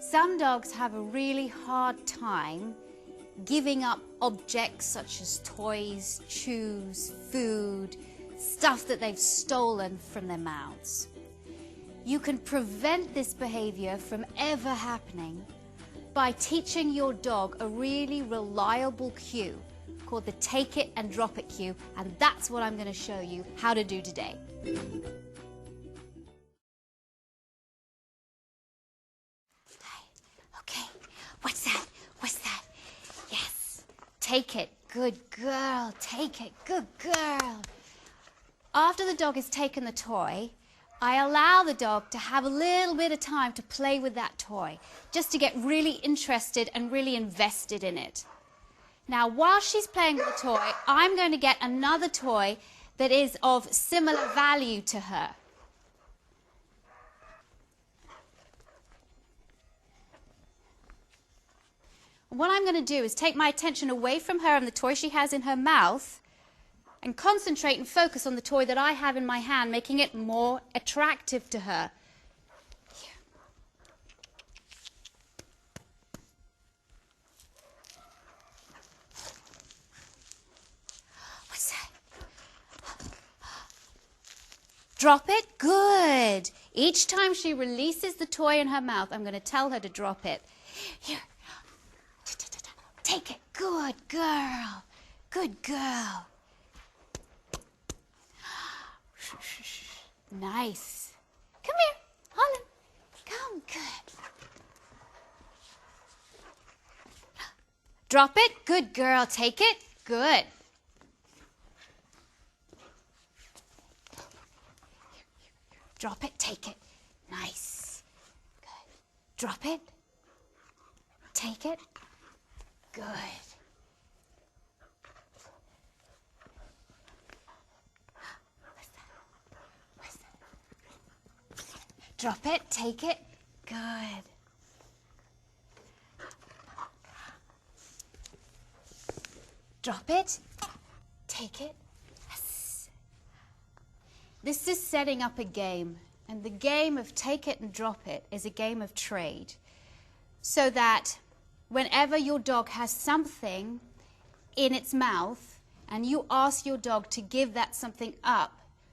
Some dogs have a really hard time giving up objects such as toys, chews, food, stuff that they've stolen from their mouths. You can prevent this behavior from ever happening by teaching your dog a really reliable cue called the take it and drop it cue, and that's what I'm going to show you how to do today. Okay, what's that? What's that? Yes, take it, good girl, take it, good girl. After the dog has taken the toy, I allow the dog to have a little bit of time to play with that toy, just to get really interested and really invested in it. Now, while she's playing with the toy, I'm going to get another toy that is of similar value to her. What I'm going to do is take my attention away from her and the toy she has in her mouth and concentrate and focus on the toy that I have in my hand, making it more attractive to her. Here. What's that? Drop it? Good. Each time she releases the toy in her mouth, I'm going to tell her to drop it. Here. Take it. Good girl. Good girl. Nice. Come here, Holland. Come, good. Drop it. Good girl. Take it. Good. Drop it. Take it. Nice. Good. Drop it. Take it. Good. Drop it, take it, good. Drop it, take it, yes. This is setting up a game, and the game of take it and drop it is a game of trade. So that whenever your dog has something in its mouth and you ask your dog to give that something up,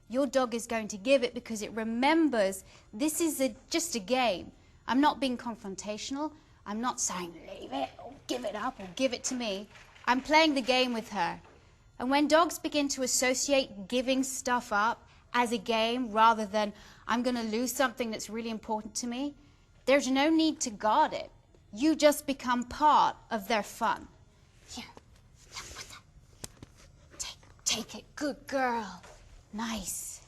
your dog is going to give it because it remembers this is just a game. I'm not being confrontational. I'm not saying leave it or give it up or give it to me. I'm playing the game with her. And when dogs begin to associate giving stuff up as a game rather than I'm going to lose something that's really important to me, there's no need to guard it. You just become part of their fun. Here, what's that? Take it, good girl. Nice.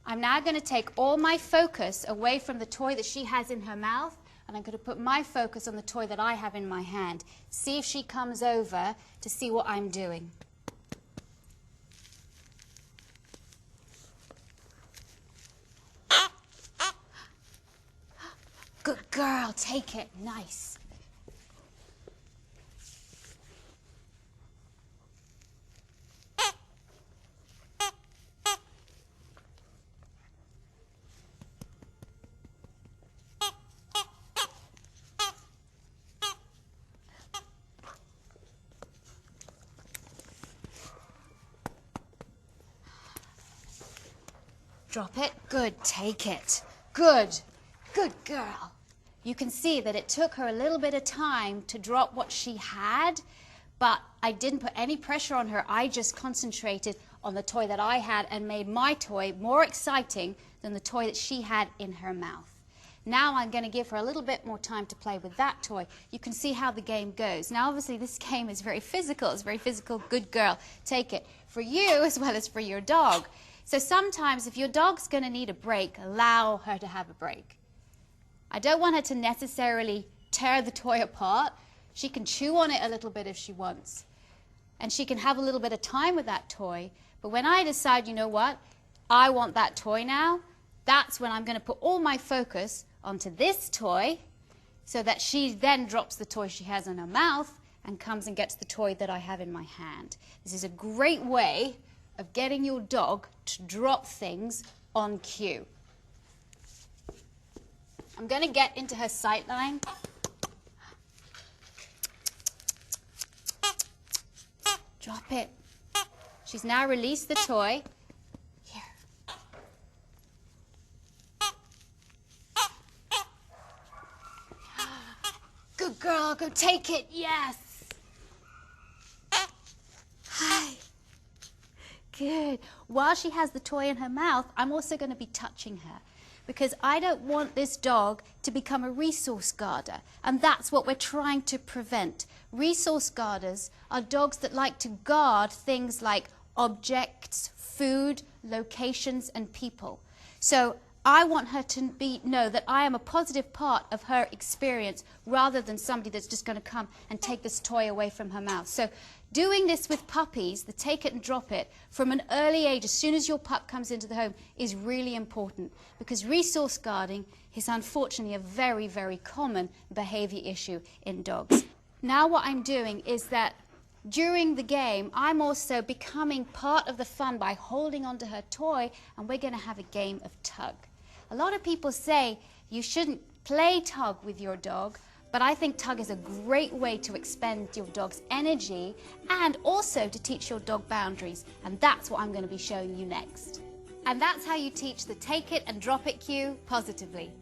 I'm now going to take all my focus away from the toy that she has in her mouth, and I'm going to put my focus on the toy that I have in my hand. See if she comes over to see what I'm doing. Good girl, take it. Nice. Drop it. Good. Take it. Good. Good girl. You can see that it took her a little bit of time to drop what she had, but I didn't put any pressure on her. I just concentrated on the toy that I had and made my toy more exciting than the toy that she had in her mouth. Now I'm going to give her a little bit more time to play with that toy. You can see how the game goes. Now obviously this game is very physical. It's very physical. Good girl. Take it. For you as well as for your dog. So sometimes if your dog's going to need a break, allow her to have a break. I don't want her to necessarily tear the toy apart. She can chew on it a little bit if she wants. And she can have a little bit of time with that toy. But when I decide, you know what, I want that toy now, that's when I'm going to put all my focus onto this toy so that she then drops the toy she has in her mouth and comes and gets the toy that I have in my hand. This is a great way of getting your dog to drop things on cue. I'm going to get into her sight line. Drop it. She's now released the toy. Here. Good girl, go take it. Yes. Hi. Good. While she has the toy in her mouth, I'm also going to be touching her because I don't want this dog to become a resource guarder, and that's what we're trying to prevent. Resource guarders are dogs that like to guard things like objects, food, locations, and people. So I want her to know that I am a positive part of her experience rather than somebody that's just going to come and take this toy away from her mouth. So doing this with puppies, the take it and drop it, from an early age, as soon as your pup comes into the home, is really important because resource guarding is unfortunately a very, very common behavior issue in dogs. Now what I'm doing is that during the game, I'm also becoming part of the fun by holding onto her toy, and we're going to have a game of tug. A lot of people say you shouldn't play tug with your dog, but I think tug is a great way to expend your dog's energy and also to teach your dog boundaries, and that's what I'm going to be showing you next. And that's how you teach the take it and drop it cue positively.